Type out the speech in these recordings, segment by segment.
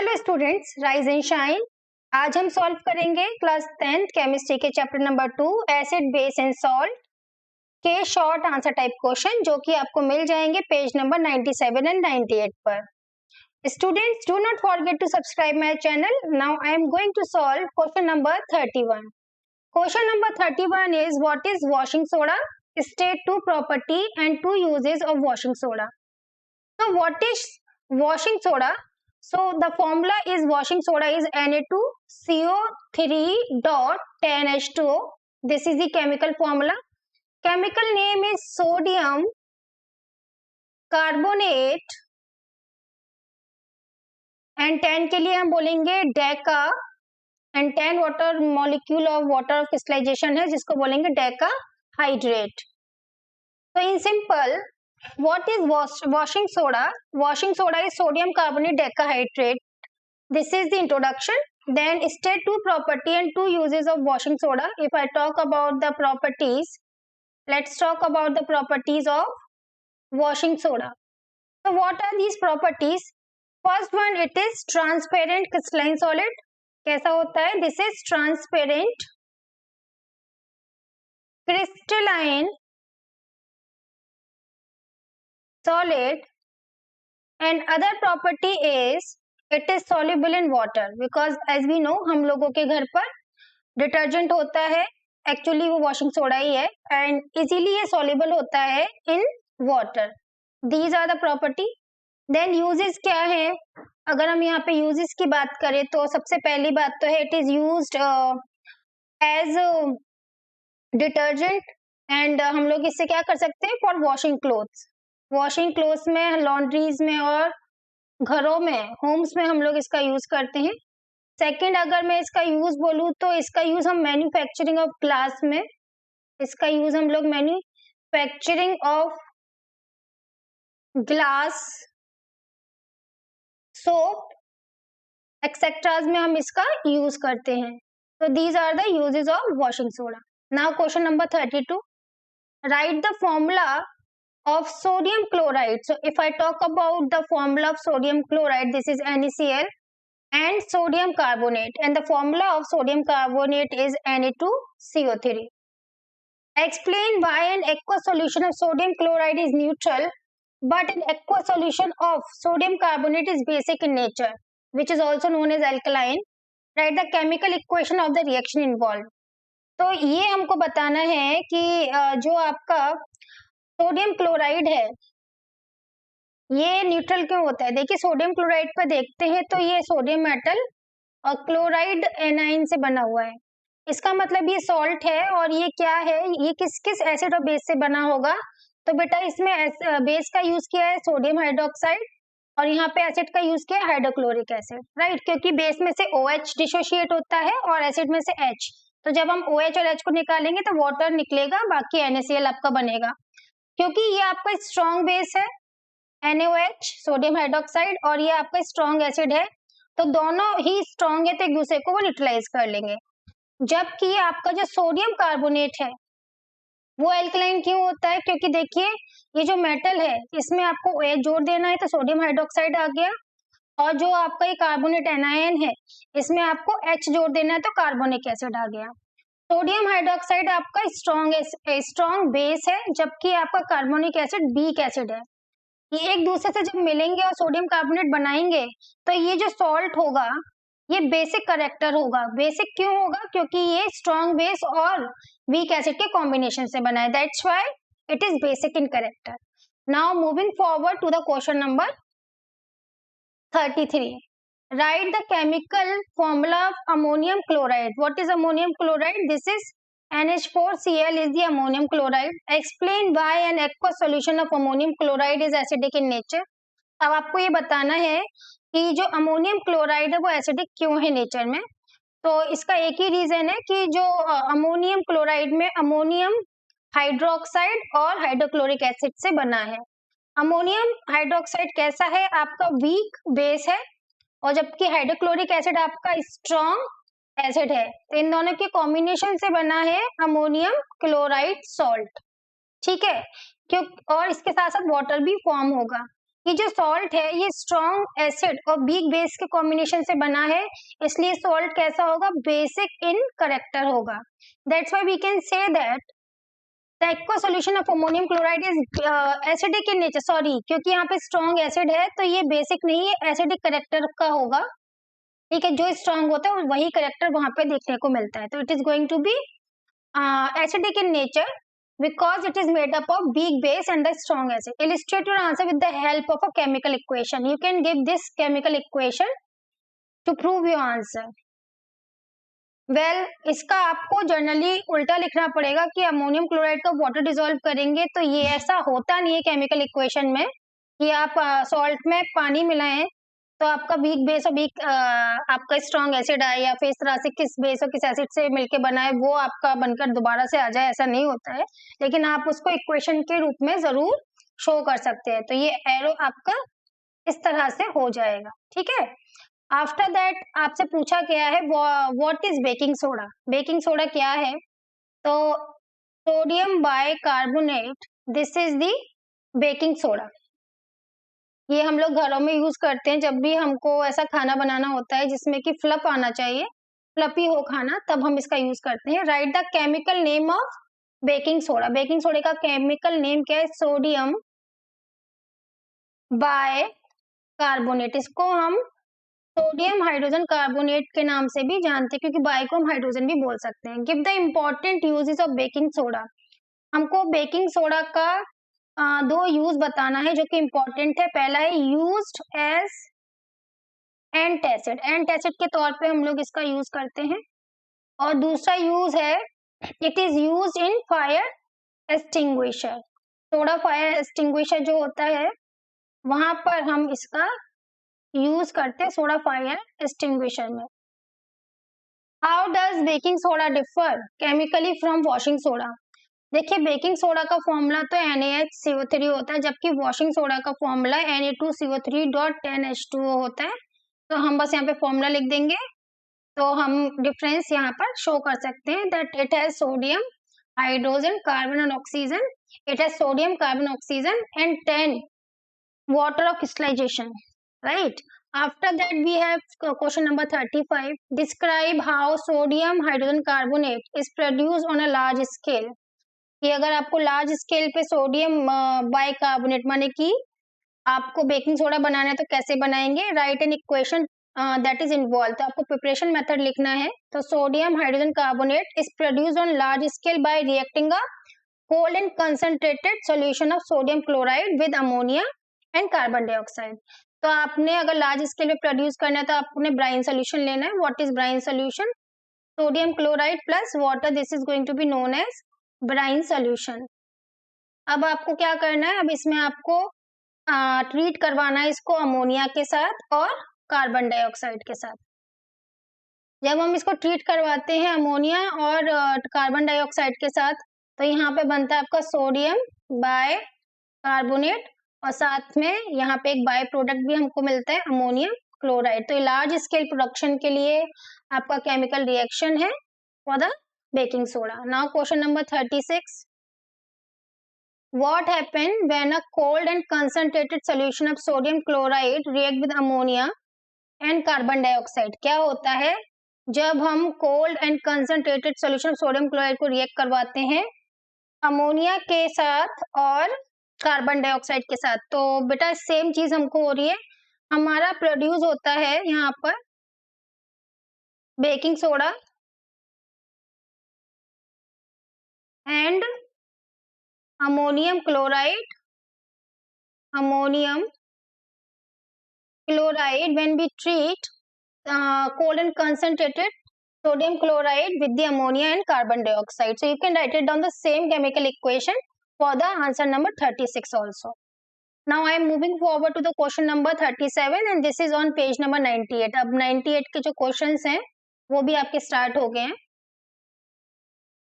Hello students, rise and shine. आज हम solve करेंगे क्लास 10th केमिस्ट्री के chapter number 2 acid base and salt के शॉर्ट आंसर टाइप क्वेश्चन, जो कि आपको मिल जाएंगे पेज नंबर 97 एंड 98 पर। Students, do not forget to subscribe my channel. Now I am going to solve question number 31। Question number 31 is what is washing soda? State two property and two uses of washing soda. So what is washing soda? So the formula is washing soda is Na2CO3 dot 10H2O. This is the chemical formula. Chemical name is sodium carbonate and 10 के लिए हम बोलेंगे deca and 10 water molecule of water of crystallization है, जिसको बोलेंगे deca hydrate. So in simple, what is washing soda? Washing soda is sodium carbonate decahydrate. This is the introduction. Then state two property and two uses of washing soda. If I talk about the properties, let's talk about the properties of washing soda. So what are these properties? First one, it is transparent crystalline solid. कैसा होता है? This is transparent crystalline solid, and other property is it is soluble in water, because as we know हम लोगों के घर पर detergent होता है, एक्चुअली वो वॉशिंग सोडा ही है, एंड इजीली ये soluble होता है in water. These are the property. Then uses क्या है? अगर हम यहाँ पे यूजेस की बात करें तो सबसे पहली बात तो है it is used as detergent, and हम लोग इससे क्या कर सकते हैं? For washing clothes. Washing clothes में, लॉन्ड्रीज में और घरों में, होम्स में हम लोग इसका यूज करते हैं। सेकंड, अगर मैं इसका यूज बोलूँ तो इसका यूज हम मैन्युफैक्चरिंग ऑफ ग्लास में, इसका यूज हम लोग manufacturing of glass, soap etceteras में हम इसका यूज करते हैं। तो these are the uses of washing soda. Now question number 32, write the formula of sodium chloride. So if I talk about the formula of sodium chloride, this is NaCl and sodium carbonate, and the formula of sodium carbonate is Na2CO3. Explain why an aqueous solution of sodium chloride is neutral but an aqueous solution of sodium carbonate is basic in nature, which is also known as alkaline. Write the chemical equation of the reaction involved. तो ये हमको बताना है कि जो आपका sodium chloride है ये न्यूट्रल क्यों होता है। देखिए सोडियम क्लोराइड पर देखते हैं तो ये सोडियम मेटल और क्लोराइड एनाइन से बना हुआ है। इसका मतलब ये सॉल्ट है, और ये क्या है? ये किस किस एसिड और बेस से बना होगा? तो बेटा इसमें बेस का यूज किया है सोडियम हाइड्रोक्साइड, और यहाँ पे एसिड का यूज किया है हाइड्रोक्लोरिक एसिड, राइट? क्योंकि बेस में से OH डिसोशिएट होता है और एसिड में से H, तो जब हम OH और H को निकालेंगे तो वाटर निकलेगा, बाकी NaCl आपका बनेगा। क्योंकि ये आपका स्ट्रॉन्ग बेस है NaOH सोडियम हाइड्रोक्साइड, और ये आपका स्ट्रॉन्ग एसिड है, तो दोनों ही स्ट्रॉन्ग है तो एक दूसरे को वो न्यूट्रलाइज कर लेंगे। जबकि आपका जो सोडियम कार्बोनेट है वो एल्कलाइन क्यों होता है? क्योंकि देखिए ये जो मेटल है इसमें आपको OH जोड़ देना है तो सोडियम हाइड्रोक्साइड आ गया, और जो आपका ये कार्बोनेट एनायन है इसमें आपको H जोड़ देना है तो कार्बोनिक एसिड आ गया। सोडियम हाइड्रोक्साइड आपका स्ट्रॉन्ग बेस है, जबकि आपका कार्बोनिक एसिड वीक एसिड है। ये एक दूसरे से जब मिलेंगे और सोडियम कार्बोनेट बनाएंगे तो ये जो सॉल्ट होगा ये बेसिक करेक्टर होगा। बेसिक क्यों होगा? क्योंकि ये स्ट्रॉन्ग बेस और वीक एसिड के कॉम्बिनेशन से बना है, that's why it is basic in character. Now moving forward to the question number 33, write the chemical formula of ammonium chloride. What is ammonium chloride? This is NH4Cl is the ammonium chloride. Explain why an aqueous solution of ammonium chloride is acidic in nature. अब आपको ये बताना है कि जो ammonium chloride है वो acidic क्यों है नेचर में। तो इसका एक ही रीजन है कि जो अमोनियम क्लोराइड में अमोनियम हाइड्रोक्साइड और हाइड्रोक्लोरिक एसिड से बना है। अमोनियम हाइड्रोक्साइड कैसा है? आपका वीक बेस है, और जबकि हाइड्रोक्लोरिक एसिड आपका स्ट्रॉन्ग एसिड है, तो इन दोनों के कॉम्बिनेशन से बना है अमोनियम क्लोराइड सॉल्ट, ठीक है? क्यों? और इसके साथ साथ वाटर भी फॉर्म होगा। कि जो सॉल्ट है ये स्ट्रॉन्ग एसिड और वीक बेस के कॉम्बिनेशन से बना है, इसलिए सॉल्ट कैसा होगा, बेसिक इन करेक्टर होगा. That's why we can say that the aqua solution of ammonium chloride is acidic in nature. Sorry, क्योंकि यहाँ पे स्ट्रॉन्ग एसिड है तो ये बेसिक नहीं है, एसिडिक करेक्टर का होगा. ठीक है, जो स्ट्रॉन्ग होता है वही करेक्टर वहां पे देखने को मिलता है. तो it is going to be acidic in nature because it is made up of weak base and the strong acid. Illustrate your answer with the help of a chemical equation. You can give this chemical equation to prove your answer. Well, इसका आपको generally उल्टा लिखना पड़ेगा कि ammonium chloride का water dissolve करेंगे, तो ये ऐसा होता नहीं है केमिकल इक्वेशन में कि आप सॉल्ट में पानी मिलाएं तो आपका वीक बेस और वीक आपका स्ट्रॉन्ग एसिड आए, या फिर इस तरह से किस बेस और किस एसिड से मिलके बना है वो आपका बनकर दोबारा से आ जाए, ऐसा नहीं होता है. लेकिन आप उसको इक्वेशन के रूप में जरूर शो कर सकते हैं. तो ये एरो आपका इस तरह से हो जाएगा. ठीक है, आफ्टर दैट आपसे पूछा गया है what is baking soda. Baking soda क्या है, तो sodium bicarbonate, this is the baking soda. ये हम लोग घरों में यूज करते हैं जब भी हमको ऐसा खाना बनाना होता है जिसमें कि फ्लप आना चाहिए, फ्लपी हो खाना, तब हम इसका यूज करते हैं. Right the chemical name of baking soda. Baking soda का केमिकल नेम क्या है, सोडियम बाय कार्बोनेट. इसको हम सोडियम हाइड्रोजन कार्बोनेट के नाम से भी जानते हैं, क्योंकि बाय को हम हाइड्रोजन भी बोल सकते हैं. Give the important uses of baking soda. हमको बेकिंग सोडा का दो यूज बताना है जो कि इम्पोर्टेंट है. पहला है यूज्ड एज एंटासिड. एंटासिड के तौर पे हम लोग इसका यूज करते हैं. और दूसरा यूज है it is used in fire extinguisher. Soda fire extinguisher जो होता है वहां पर हम इसका यूज करते हैं सोडा फायर एक्सटिंग्विशर में. How does baking soda differ chemically from washing soda. देखिए, बेकिंग सोडा का फॉर्मूला तो NaHCO3 होता है, जबकि वॉशिंग सोडा का फॉर्मूला Na2CO3.10H2O होता है. तो हम बस यहाँ पे फॉर्मूला लिख देंगे तो हम डिफरेंस यहाँ पर शो कर सकते हैं that it has sodium hydrogen carbon and oxygen. It has sodium carbon oxygen and 10 water of crystallization, right? After that we have question number 35. Describe how sodium hydrogen carbonate is produced on a large scale. कि अगर आपको large scale पे sodium bicarbonate माने कि आपको baking soda बनाना है तो कैसे बनाएंगे. Right an equation that is involve. तो आपको प्रिपरेशन मेथड लिखना है. तो sodium hydrogen carbonate is produced on large scale bye reacting a cold and concentrated solution of sodium chloride with ammonia and carbon dioxide. तो आपने अगर large scale पे produce करना है तो आपने ब्राइन सोल्यूशन लेना है. What is brine solution, sodium chloride plus water, this is going to be known as brine solution. अब आपको क्या करना है, अब इसमें आपको ट्रीट करवाना है इसको अमोनिया के साथ और कार्बन डाइऑक्साइड के साथ. जब हम इसको ट्रीट करवाते हैं अमोनिया और कार्बन डाइऑक्साइड के साथ, तो यहाँ पे बनता है आपका सोडियम बाय कार्बोनेट और साथ में यहाँ पे एक बाय प्रोडक्ट भी हमको मिलता है अमोनियम क्लोराइड. तो लार्ज स्केल प्रोडक्शन के लिए आपका केमिकल रिएक्शन है for the baking soda. Now question number 36. What happen when a cold and concentrated solution of sodium chloride react with ammonia and carbon dioxide? क्या होता है जब हम cold and concentrated solution sodium chloride को react करवाते हैं ammonia के साथ और कार्बन डाइऑक्साइड के साथ. तो बेटा सेम चीज हमको हो रही है. हमारा प्रोड्यूस होता है यहाँ पर baking soda and ammonium chloride when we treat cold and concentrated sodium chloride with the ammonia and carbon dioxide. So you can write it down the same chemical equation for the answer number 36 also. Now I am moving forward to the question number 37 and this is on page number 98. अब 98 के जो questions हैं वो भी आपके start हो गए हैं.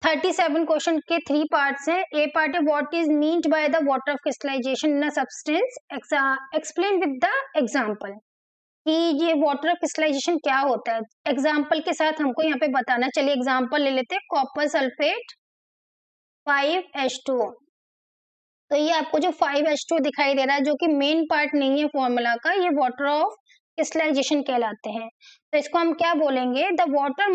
37 क्वेश्चन के 3 पार्ट्स हैं. ए पार्ट है what is meant by the water of crystallization in a substance, explain with the example. कि ये वाटर ऑफ क्रिस्टलाइजेशन क्या होता है, एग्जांपल के साथ हमको यहाँ पे बताना. चलिए एग्जांपल ले लेते हैं. Copper sulphate 5H2O. तो ये आपको जो 5H2 दिखाई दे रहा है जो कि मेन पार्ट नहीं है फॉर्मूला का, ये वाटर ऑफ क्रिस्टलाइजेशन कहलाते हैं। तो इसको हम क्या बोलेंगे, the water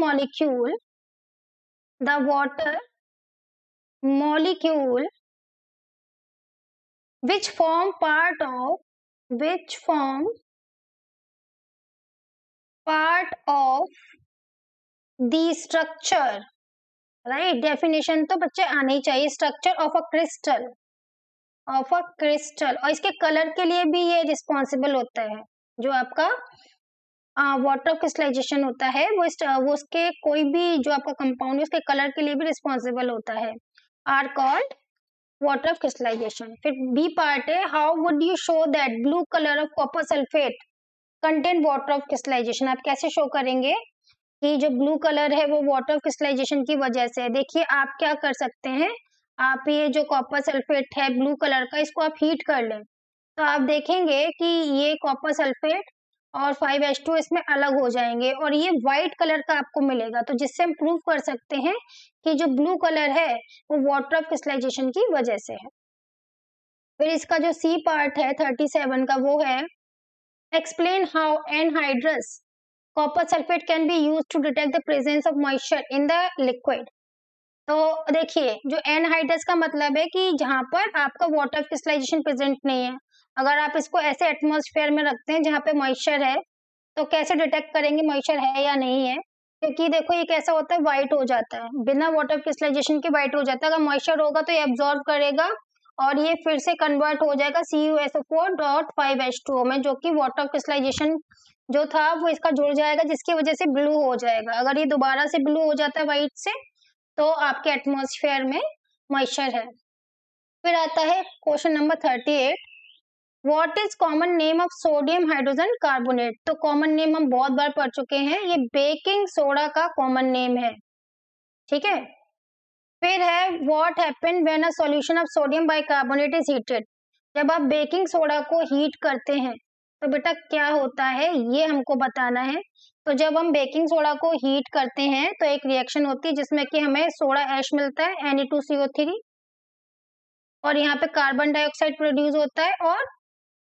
molecule which form part of the structure, right. Definition तो बच्चे आने ही चाहिए। स्ट्रक्चर ऑफ अ क्रिस्टल और इसके कलर के लिए भी ये रिस्पॉन्सिबल होता है। जो आपका वाटर क्रिस्टलाइजेशन होता है वो उसके कोई भी जो आपका कंपाउंड है उसके कलर के लिए भी रिस्पॉन्सिबल होता है, are called water of crystallization. फिर बी पार्ट है, how would you show that blue colour of copper sulphate contain water of crystallization. आप कैसे शो करेंगे कि जो ब्लू कलर है वो वाटर ऑफ क्रिस्टलाइजेशन की वजह से है। देखिए आप क्या कर सकते हैं, आप ये जो कॉपर सल्फेट है ब्लू कलर का, इसको आप हीट कर लें तो आप देखेंगे कि ये कॉपर सल्फेट और 5H2 इसमें अलग हो जाएंगे और ये व्हाइट कलर का आपको मिलेगा। तो जिससे हम प्रूव कर सकते हैं कि जो ब्लू कलर है वो वाटर ऑफ क्रिस्टलाइजेशन की वजह से है। फिर इसका जो सी पार्ट है 37 का वो है, explain how anhydrous copper sulphate can be use to detect the presence of moisture in the liquid. तो देखिए जो एनहाइड्रस का मतलब है कि जहां पर आपका वाटर क्रिस्टलाइजेशन प्रेजेंट नहीं है। अगर आप इसको ऐसे एटमॉस्फेयर में रखते हैं जहां पे मॉइस्चर है तो कैसे डिटेक्ट करेंगे मॉइस्चर है या नहीं है, क्योंकि देखो ये कैसा होता है, व्हाइट हो जाता है, बिना वाटर क्रिस्टलाइजेशन के व्हाइट हो जाता है। अगर मॉइस्चर होगा तो ये एब्जॉर्ब करेगा और ये फिर से कन्वर्ट हो जाएगा CuSO4.5H2O में, जो कि वाटर क्रिस्टलाइजेशन जो था वो इसका जुड़ जाएगा जिसकी वजह से ब्लू हो जाएगा। अगर ये दोबारा से ब्लू हो जाता है व्हाइट से तो आपके एटमॉस्फेयर में मॉइस्चर है। फिर आता है question number 38, what is common name of sodium hydrogen carbonate. तो कॉमन नेम हम बहुत बार पढ़ चुके हैं, ये बेकिंग सोडा का कॉमन नेम है, ठीक है। फिर है what happen when a solution of sodium bicarbonate is heated. जब आप बेकिंग सोडा को हीट करते हैं तो बेटा क्या होता है ये हमको बताना है। तो जब हम बेकिंग सोडा को हीट करते हैं तो एक रिएक्शन होती है जिसमें कि हमें सोडा ऐश मिलता है Na2CO3 और यहाँ पे कार्बन डाइऑक्साइड प्रोड्यूस होता है और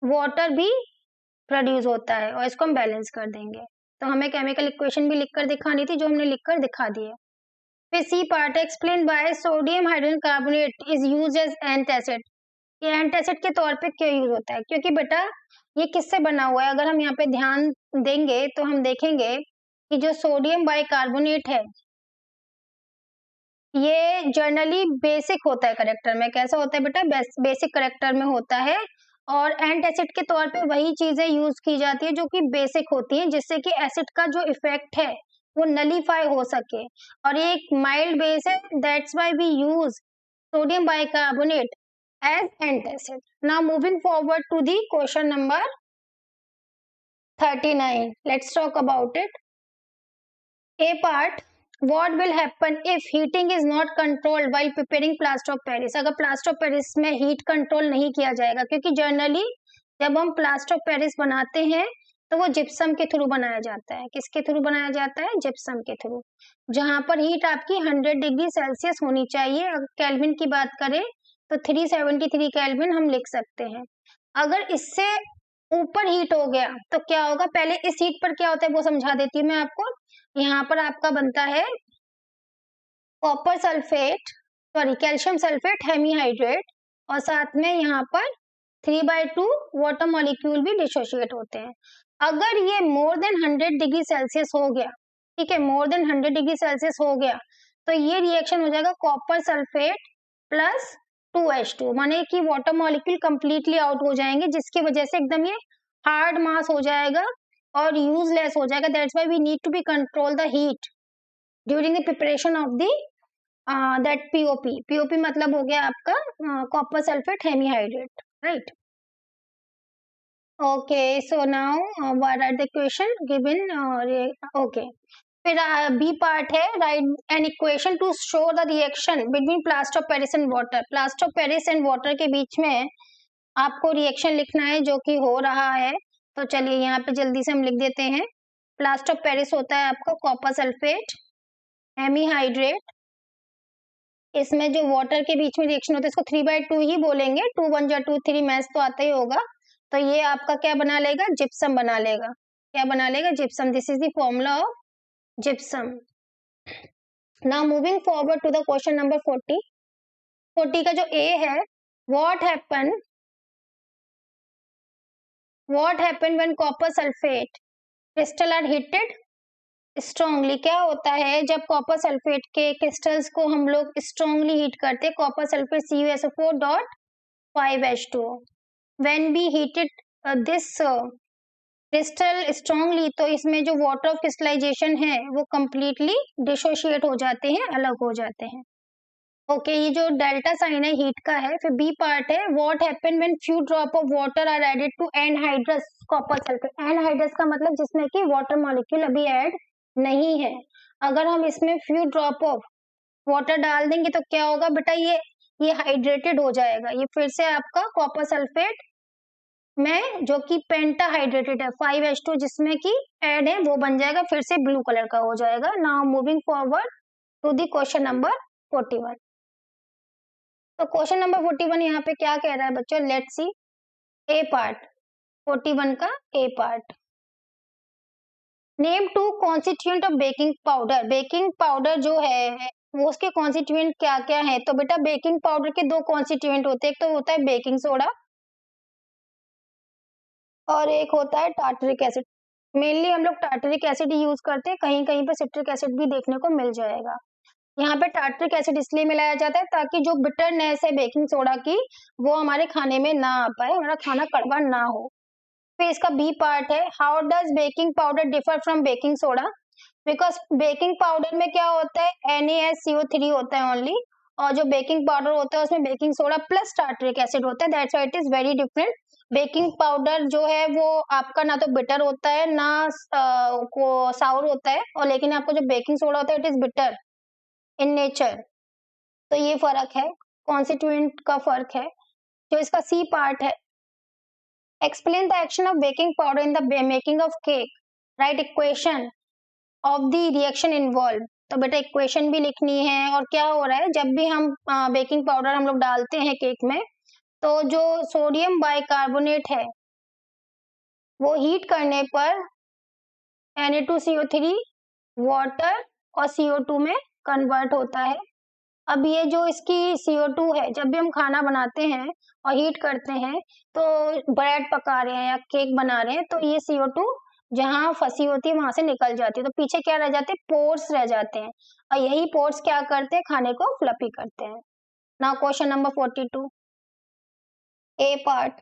वाटर भी प्रोड्यूस होता है और इसको हम बैलेंस कर देंगे। तो हमें केमिकल इक्वेशन भी लिखकर दिखानी थी जो हमने लिखकर दिखा दी है। फिर सी पार्ट है, explain why sodium hydrogen carbonate is used as antacid. ये एंटासिड के तौर पे क्यों यूज होता है, क्योंकि बेटा ये किससे बना हुआ है। अगर हम यहाँ पे ध्यान देंगे तो हम देखेंगे कि जो सोडियम बाइकार्बोनेट है ये जनरली बेसिक होता है करेक्टर में। कैसा होता है बेटा, बेसिक करेक्टर में होता है और एंटासिड के तौर पे वही चीजें यूज की जाती है जो कि बेसिक होती हैं जिससे कि एसिड का जो इफेक्ट है वो नलीफाई हो सके। और ये एक माइल्ड बेस है, that's why we use sodium bicarbonate as antacid. Now moving forward to the question number 39. Let's talk about it. A part, what will happen if heating is not controlled while preparing plaster of Paris? अगर plaster of Paris में heat control नहीं किया जाएगा, क्योंकि generally जब हम plaster of Paris बनाते हैं तो वो जिप्सम के थ्रू बनाया जाता है। किसके थ्रू बनाया जाता है, जिप्सम के थ्रू, जहां पर हीट आपकी 100 डिग्री सेल्सियस होनी चाहिए। अगर केल्विन की बात करें तो 373 केल्विन हम लिख सकते हैं। अगर इससे ऊपर हीट हो गया तो क्या होगा, पहले इस हीट पर क्या होता है वो समझा देती हूँ मैं आपको। यहाँ पर आपका बनता है copper sulphate, sorry calcium sulphate hemihydrate और साथ में यहाँ पर 3/2 वाटर मॉलिक्यूल भी डिसोशिएट होते हैं। अगर ये मोर देन 100 डिग्री सेल्सियस हो गया, ठीक है, मोर देन 100 डिग्री सेल्सियस हो गया तो ये रिएक्शन हो जाएगा कॉपर सल्फेट प्लस 2H2, माने कि वाटर मॉलिक्यूल कंप्लीटली आउट हो जाएंगे जिसकी वजह से एकदम ये हार्ड मास हो जाएगा और यूजलेस हो जाएगा। That's why we need to be control the heat during the preparation of the that POP. POP मतलब हो गया आपका copper sulphate hemihydrate, right. Okay, so now what are the question given? Okay. फिर B part है, right an equation two show the reaction between plaster of Paris and water. Plaster of Paris and water के बीच में आपको reaction लिखना है जो कि हो रहा है। तो चलिए यहाँ पे जल्दी से हम लिख देते हैं। प्लास्टर ऑफ पेरिस होता है आपको कॉपर सल्फेट हेमीहाइड्रेट इसमें जो वाटर के बीच में रिएक्शन होता है इसको 3/2 ही बोलेंगे, 2 1 जा 2 3 मैथ्स तो आता ही होगा। तो ये आपका क्या बना लेगा, जिप्सम बना लेगा। क्या बना लेगा, gypsum. This is the formula of gypsum. Now moving forward to the question number 40। 40 का जो ए है, what happen when copper sulphate crystal are heated strongly. क्या होता है जब कॉपर सल्फेट के क्रिस्टल्स को हम लोग स्ट्रांगली हीट करते हैं, copper sulphate CuSO4.5H2O। When B heated this crystal strongly, तो इसमें जो वाटर ऑफ क्रिस्टलाइजेशन है वो कंप्लीटली डिसोशिएट हो जाते हैं, अलग हो जाते हैं। ओके, ये जो डेल्टा साइन है हीट का है। फिर बी पार्ट है, what happen when few drop of water are added to anhydrous copper sulphate. Anhydrous का मतलब जिसमें कि वाटर मॉलिक्यूल अभी ऐड नहीं है। अगर हम इसमें फ्यू ड्रॉप ऑफ वाटर डाल देंगे तो क्या होगा बेटा, ये हाइड्रेटेड हो जाएगा। ये फिर से आपका कॉपर सल्फेट में जो कि पेंटाहाइड्रेटेड है 5H2 जिसमें कि ऐड है वो बन जाएगा, फिर से ब्लू कलर का हो जाएगा। Now moving forward to the question number 41। तो क्वेश्चन नंबर 41 यहाँ पे क्या कह रहा है बच्चों, लेट्स सी ए पार्ट। 41 का A part, name two constituent of baking powder. Baking powder जो है वो उसके कॉन्स्टिट्यूएंट क्या क्या है। तो बेटा बेकिंग पाउडर के दो कॉन्स्टिट्यूएंट होते हैं, एक तो होता है बेकिंग सोडा और एक होता है टार्टरिक एसिड। मेनली हम लोग टार्टरिक एसिड ही यूज करते हैं, कहीं कहीं पे सिट्रिक एसिड भी देखने को मिल जाएगा। यहाँ पे टार्टरिक एसिड इसलिए मिलाया जाता है ताकि जो बिटरनेस है बेकिंग सोडा की वो हमारे खाने में ना आ पाए, हमारा खाना कड़वा ना हो। फिर इसका बी पार्ट है, how does baking powder differ from baking soda. Because baking powder में क्या होता है, NaSCO3 होता है ओनली, और जो बेकिंग पाउडर होता है उसमें baking soda plus tartaric acid होता है, that's why it is very different. Baking powder जो है वो आपका ना तो बिटर होता है ना को साउर होता है, और लेकिन आपको जो बेकिंग सोडा होता है it is bitter in nature. तो ये फर्क है, कॉन्स्टिट्यूएंट का फर्क है। जो इसका सी पार्ट है, explain the action of baking powder in the making of cake, right equation of the reaction involve. तो बेटा इक्वेशन भी लिखनी है, और क्या हो रहा है जब भी हम बेकिंग पाउडर हम लोग डालते हैं केक में, तो जो सोडियम बाइकार्बोनेट है वो हीट करने पर Na2CO3 वाटर और CO2 में कन्वर्ट होता है। अब ये जो इसकी CO2 है, जब भी हम खाना बनाते हैं और हीट करते हैं, तो ब्रेड पका रहे हैं या केक बना रहे हैं, तो ये CO2 जहाँ फंसी होती है वहां से निकल जाती है, तो पीछे क्या रह जाते हैं, पोर्स रह जाते हैं, और यही पोर्स क्या करते हैं, खाने को फ्लफी करते हैं। Now question number 42 A part,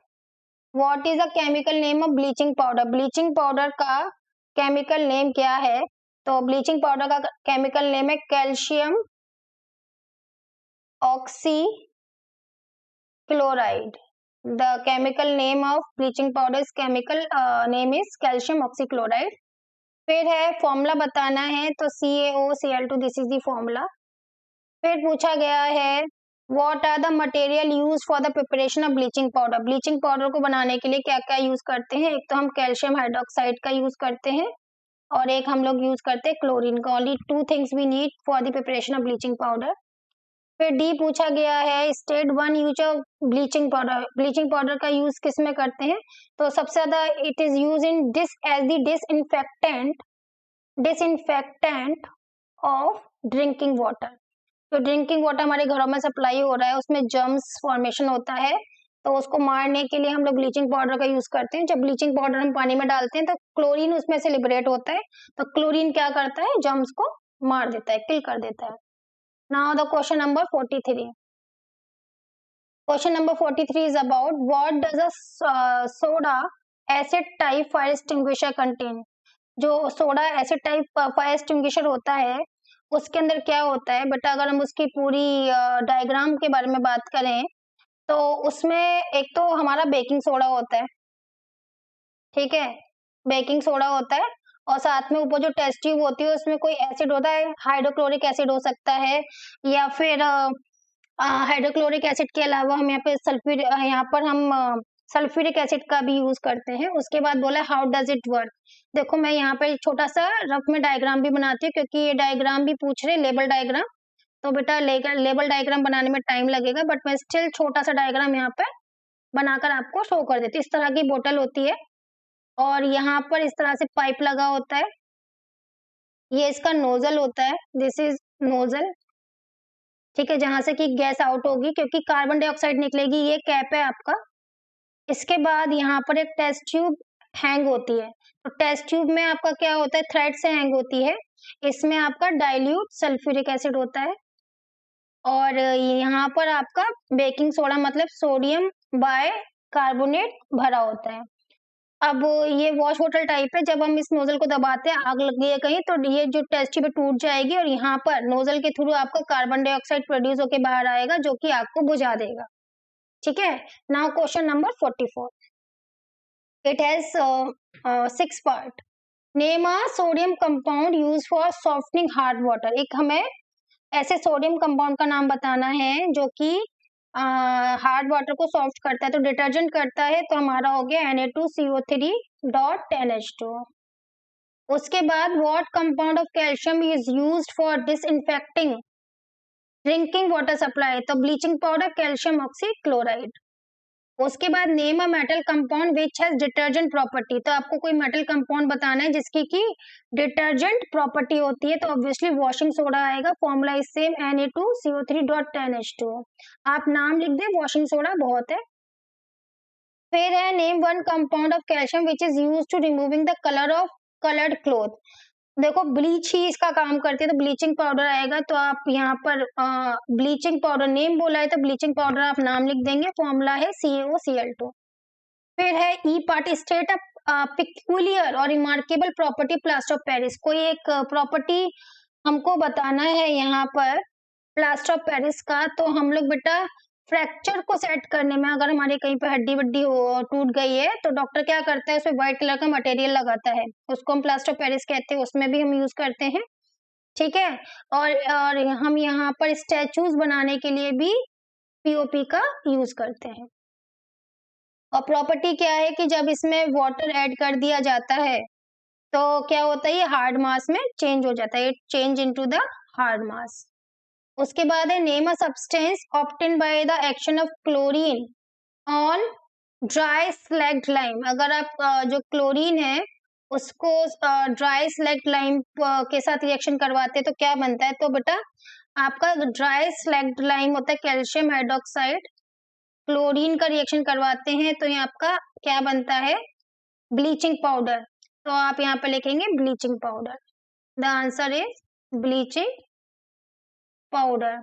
what is the chemical name of bleaching powder. Bleaching powder का केमिकल नेम क्या है। तो ब्लीचिंग पाउडर का केमिकल नेम है calcium oxychloride. The chemical name of bleaching powder is chemical name is calcium oxychloride. फिर है formula बताना है, तो CaOCl2 this is the formula. फिर पूछा गया है what are the material use for the preparation of bleaching powder. Bleaching powder को बनाने के लिए क्या क्या यूज करते हैं, एक तो हम कैल्शियम हाइड्रोक्साइड का यूज करते हैं और एक हम लोग यूज करते हैं क्लोरीन का। Only 2 things we need for the preparation of bleaching powder. फिर डी पूछा गया है state 1 use of bleaching powder. Bleaching powder का यूज किस में करते हैं, तो सबसे ज्यादा it is use in as the disinfectant of drinking water. तो ड्रिंकिंग वाटर हमारे घरों में सप्लाई हो रहा है, उसमें जर्म्स फॉर्मेशन होता है, तो उसको मारने के लिए हम लोग ब्लीचिंग पाउडर का यूज करते हैं। जब ब्लीचिंग पाउडर हम पानी में डालते हैं तो क्लोरीन उसमें से लिबरेट होता है, तो क्लोरीन क्या करता है, जर्म्स को मार देता है, किल कर देता है। Now the question number 43. Question number 43 is about what does a soda acid type fire extinguisher contain. जो soda acid type fire extinguisher होता है उसके अंदर क्या होता है बेटा, अगर हम उसकी पूरी डायग्राम के बारे में बात करें तो उसमें एक तो हमारा बेकिंग सोडा होता है, ठीक है, बेकिंग सोडा होता है, और साथ में ऊपर जो टेस्ट ट्यूब होती है उसमें कोई एसिड होता है, हाइड्रोक्लोरिक एसिड हो सकता है, या फिर हाइड्रोक्लोरिक एसिड के अलावा हम यहाँ पर हम सल्फ्यूरिक एसिड का भी यूज करते हैं। उसके बाद बोला हाउ डज इट वर्क। देखो मैं यहाँ पे छोटा सा रफ में डायग्राम भी बनाती हूँ क्योंकि ये डायग्राम भी पूछ रहे, लेबल डायग्राम, तो बेटा लेबल डायग्राम बनाने में टाइम लगेगा, बट मैं स्टिल छोटा सा डायग्राम यहाँ पे बनाकर आपको शो कर देती हूँ। इस तरह की बोतल होती है और यहाँ पर इस तरह से पाइप लगा होता है, ये इसका नोजल होता है, दिस इज नोजल, ठीक है, जहां से कि गैस आउट होगी क्योंकि कार्बन डाइऑक्साइड निकलेगी। ये कैप है आपका। इसके बाद यहाँ पर एक टेस्ट ट्यूब हैंग होती है, तो टेस्ट ट्यूब में आपका क्या होता है, थ्रेड से हैंग होती है। इसमें आपका डाइल्यूट सल्फ्यूरिक एसिड होता है और यहाँ पर आपका बेकिंग सोडा मतलब सोडियम बाय कार्बोनेट भरा होता है। अब ये वॉश बोतल टाइप है, जब हम इस नोजल को दबाते हैं, आग लग गई है कहीं, तो ये जो टेस्ट ट्यूब टूट जाएगी और यहाँ पर नोजल के थ्रू आपका कार्बन डाइऑक्साइड प्रोड्यूस होकर बाहर आएगा, जो कि आग को बुझा देगा। ठीक है, now question number 44, it has 6 part. Name a sodium compound use for softening hard water. एक हमें ऐसे सोडियम कंपाउंड का नाम बताना है जो कि हार्ड वाटर को सॉफ्ट करता है, तो डिटर्जेंट करता है, तो हमारा हो गया Na2CO3.10H2। उसके बाद what compound of calcium is used for disinfecting drinking water supply, तो ब्लीचिंग पाउडर कैल्शियम ऑक्सीक्लोराइड। उसके बाद name a metal compound which has detergent property, तो आपको कोई मेटल कंपाउंड बताना है जिसकी की डिटर्जेंट प्रॉपर्टी होती है, तो ऑब्वियसली वॉशिंग सोडा आएगा। Formula is same Na2CO3.10H2। आप नाम लिख दे, वॉशिंग सोडा बहुत है। फिर है name one compound of calcium which is use to removing the colour of coloured cloth. देखो ब्लीच ही इसका काम करती है, तो ब्लीचिंग पाउडर आएगा, तो आप यहाँ पर ब्लीचिंग पाउडर नेम बोला है तो ब्लीचिंग पाउडर आप नाम लिख देंगे। फॉर्मूला है CaOCl2। फिर है ई पार्ट स्टेट पिक्यूलियर और remarkable property plaster of Paris. कोई एक प्रॉपर्टी हमको बताना है यहाँ पर प्लास्टर ऑफ पेरिस का, तो हम लोग बेटा फ्रैक्चर को सेट करने में, अगर हमारे कहीं पे हड्डी वड्डी हो टूट गई है, तो डॉक्टर क्या करता है, उसमें व्हाइट कलर का मटेरियल लगाता है, उसको हम प्लास्टर ऑफ पेरिस कहते हैं, उसमें भी हम यूज करते हैं। ठीक है, और हम यहाँ पर स्टैचूज बनाने के लिए भी पीओपी का यूज करते हैं। और प्रॉपर्टी क्या है कि जब इसमें वाटर ऐड कर दिया जाता है तो क्या होता है, ये हार्ड मास में चेंज हो जाता है, it change into the hard mass. उसके बाद है name a substance obtain by the action of chlorine on dry slagged lime. अगर आप जो क्लोरीन है उसको ड्राई स्लैग्ड लाइम के साथ रिएक्शन करवाते हैं तो क्या बनता है, तो बेटा आपका ड्राई स्लैग्ड लाइम होता है कैल्शियम हाइड्रोक्साइड, क्लोरीन का रिएक्शन करवाते हैं तो ये आपका क्या बनता है, ब्लीचिंग पाउडर। तो आप यहाँ पे लिखेंगे bleaching powder. The answer is bleaching powder.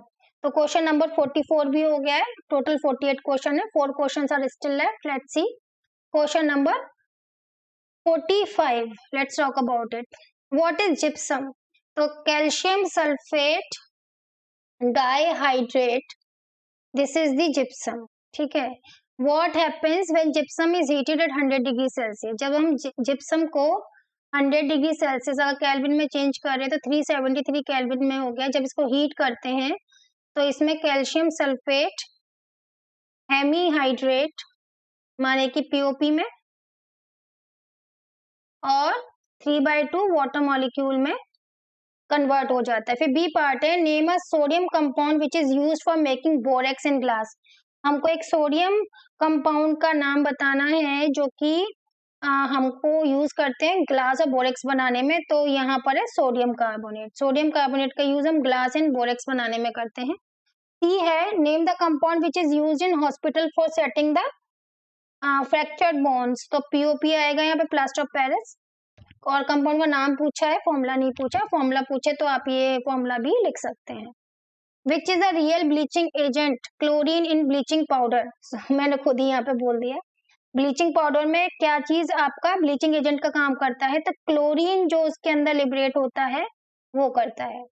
तो क्वेश्चन नंबर 44 भी हो गया है, टोटल 48 क्वेश्चन है, 4 questions are still left. Let's see question number 45, let's talk about it. What is gypsum, तो calcium sulphate dihydrate, this is the gypsum. ठीक है, what happens when gypsum is heated at 100 degree Celsius. जब हम gypsum को 100 degree Celsius अगर Kelvin में change कर रहे हैं तो 373 केल्विन में हो गया। जब इसको हीट करते हैं तो इसमें कैल्शियम सल्फेट हेमीहाइड्रेट माने कि पीओपी में और 3/2 वाटर मॉलिक्यूल में कन्वर्ट हो जाता है। फिर बी पार्ट है name a sodium compound which is used for making borax in glass. हमको एक सोडियम कंपाउंड का नाम बताना है जो कि हमको यूज करते हैं ग्लास और बोरेक्स बनाने में, तो यहाँ पर है सोडियम कार्बोनेट। सोडियम कार्बोनेट का यूज हम ग्लास एंड बोरेक्स बनाने में करते हैं। सी है name the compound which is use in hospital for setting the fractured bones, तो पीओपी आएगा यहाँ पे प्लास्टर ऑफ पेरिस। और कंपाउंड का नाम पूछा है, फॉर्मूला नहीं पूछा, फॉर्मूला पूछे तो आप ये फॉर्मूला भी लिख सकते हैं। Which is a real bleaching agent, chlorine in bleaching powder. मैंने खुद ही यहाँ पे बोल दिया, ब्लीचिंग पाउडर में क्या चीज आपका ब्लीचिंग एजेंट का काम करता है, तो क्लोरीन जो उसके अंदर लिबरेट होता है वो करता है।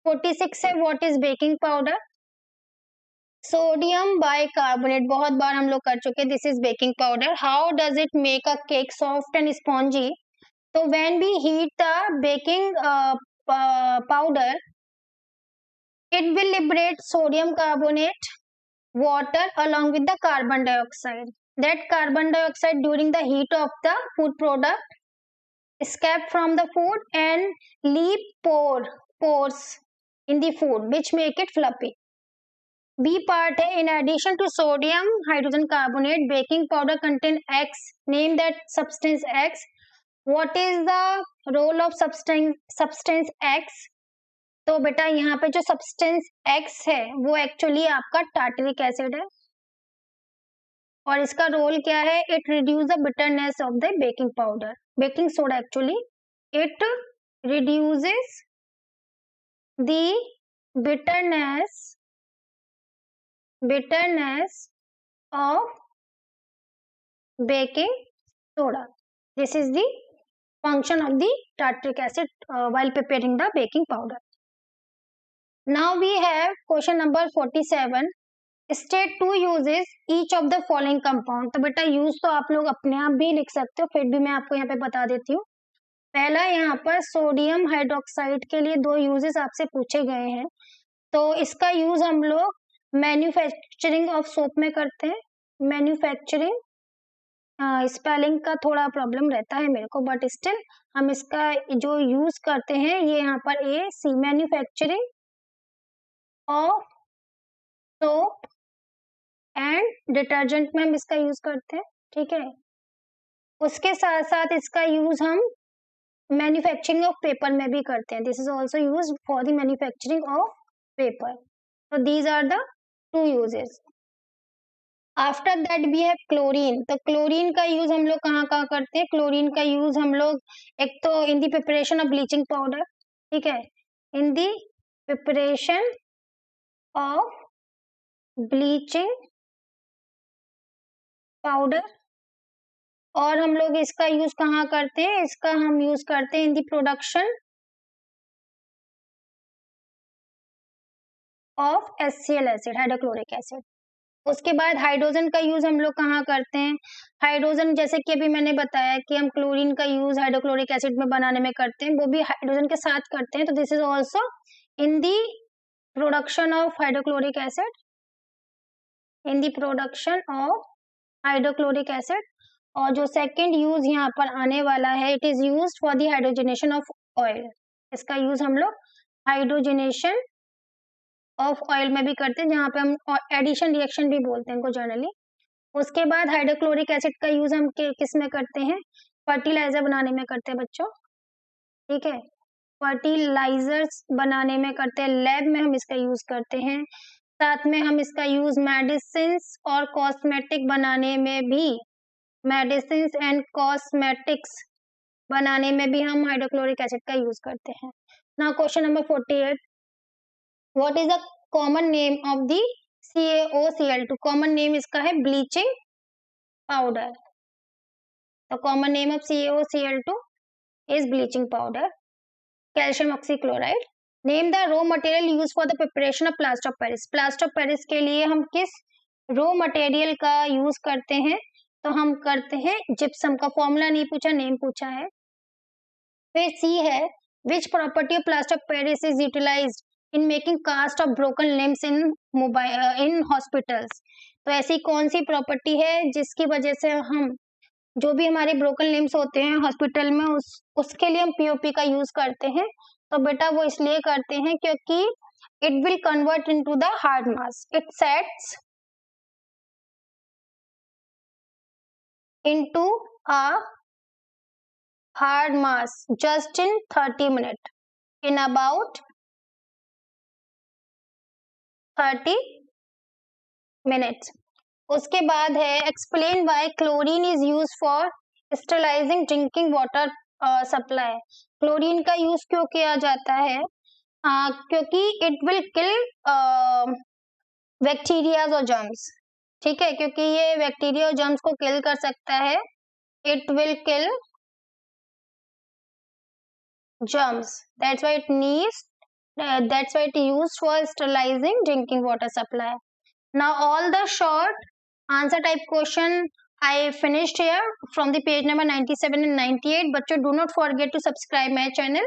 46 है what is baking powder, sodium bicarbonate, बहुत बार हम लोग कर चुके, this is baking powder. How does it make a cake soft and spongy, तो when we heat the baking powder it will liberate sodium carbonate water along with the carbon dioxide. That carbon dioxide during the heat of the food product escape from the food and leave pores in the food which make it fluffy. B part है, in addition to sodium hydrogen carbonate, baking powder contain X. Name that substance X. What is the role of substance X? तो बेटा यहाँ पे जो substance X है वो actually आपका tartaric acid है और इसका रोल क्या है? It reduce the bitterness of the baking powder. Baking soda actually it reduces the bitterness of baking soda. This is the function of the tartaric acid while preparing the baking powder. Now we have question number 47. State two uses each of the following compound. तो बेटा use तो आप लोग अपने आप भी लिख सकते हो, फिर भी मैं आपको यहाँ पे बता देती हूँ. पहला यहाँ पर सोडियम हाइड्रोक्साइड के लिए 2 यूजेस आपसे पूछे गए हैं. तो इसका यूज हम लोग मैन्युफैक्चरिंग ऑफ सोप में करते हैं. मैन्युफैक्चरिंग स्पेलिंग का थोड़ा प्रॉब्लम रहता है मेरे को, बट स्टिल हम इसका जो यूज करते हैं ये यहाँ पर A C, manufacturing of soap and detergent में हम इसका यूज करते हैं. ठीक है, उसके साथ साथ इसका यूज हम मैन्युफैक्चरिंग ऑफ पेपर में भी करते हैं. This is also use for the manufacturing of paper. So these are the 2 uses. After that we have chlorine. तो क्लोरीन का यूज हम लोग कहाँ कहाँ करते हैं? क्लोरीन का यूज हम लोग एक तो इन दी प्रिपरेशन ऑफ ब्लीचिंग पाउडर. ठीक है, इन दी प्रिपरेशन ऑफ ब्लीचिंग पाउडर. और हम लोग इसका यूज कहाँ करते हैं? इसका हम यूज करते हैं in the production of HCl acid, hydrochloric acid. उसके बाद हाइड्रोजन का यूज हम लोग कहाँ करते हैं? हाइड्रोजन जैसे कि अभी मैंने बताया कि हम क्लोरीन का यूज हाइड्रोक्लोरिक एसिड में बनाने में करते हैं, वो भी हाइड्रोजन के साथ करते हैं. तो this is also in the production of hydrochloric acid, in the production of hydrochloric acid. और जो सेकेंड यूज यहाँ पर आने वाला है, it is use for the hydrogenation of oil. इसका यूज हम लोग हाइड्रोजनेशन ऑफ ऑयल में भी करते हैं, जहाँ पे हम एडिशन रिएक्शन भी बोलते हैं इनको जनरली. उसके बाद हाइड्रोक्लोरिक एसिड का यूज हम किस में करते हैं? फर्टिलाइजर बनाने में करते हैं बच्चों. ठीक है, फर्टिलाइजर्स बनाने में करते हैं, लैब में हम इसका यूज करते हैं. साथ में हम इसका यूज मेडिसिन और कॉस्मेटिक बनाने में भी, मेडिसिन एंड कॉस्मेटिक्स बनाने में भी हम हाइड्रोक्लोरिक एसिड का यूज करते हैं. Now question number 48. What is the common name of the CaOCl2? Common name इसका है bleaching powder. The common name of CaOCl2 is bleaching powder. Calcium oxychloride. Name the raw material used for the preparation of plaster of Paris. Plaster of Paris के लिए हम किस raw material का use करते हैं? तो हम करते हैं जिप्सम का. फॉर्मूला नहीं पूछा, नेम पूछा है. फिर सी है, which property of plaster of Paris is utilized in making cast of broken limbs in hospitals. तो ऐसी कौन सी प्रॉपर्टी है जिसकी वजह से हम जो भी हमारे ब्रोकन लिम्स होते हैं हॉस्पिटल में उसके लिए हम पीओपी का यूज करते हैं? तो बेटा वो इसलिए करते हैं क्योंकि it will convert into the hard mass. It sets into a hard mass just in 30 minute, in about 30 minutes. उसके बाद है explain why chlorine is use for sterilising drinking water supply. Chlorine का यूज क्यों किया जाता है? क्योंकि it will kill bacteria और जर्म्स. ठीक है, क्योंकि ये बैक्टीरिया और जर्म्स को किल कर सकता है. It will kill germs. That's why it needs that's why it used for sterilizing drinking water supply. Now all the short answer type question I finished here from the page number 97 and 98. Bachcho, do not forget to subscribe my channel.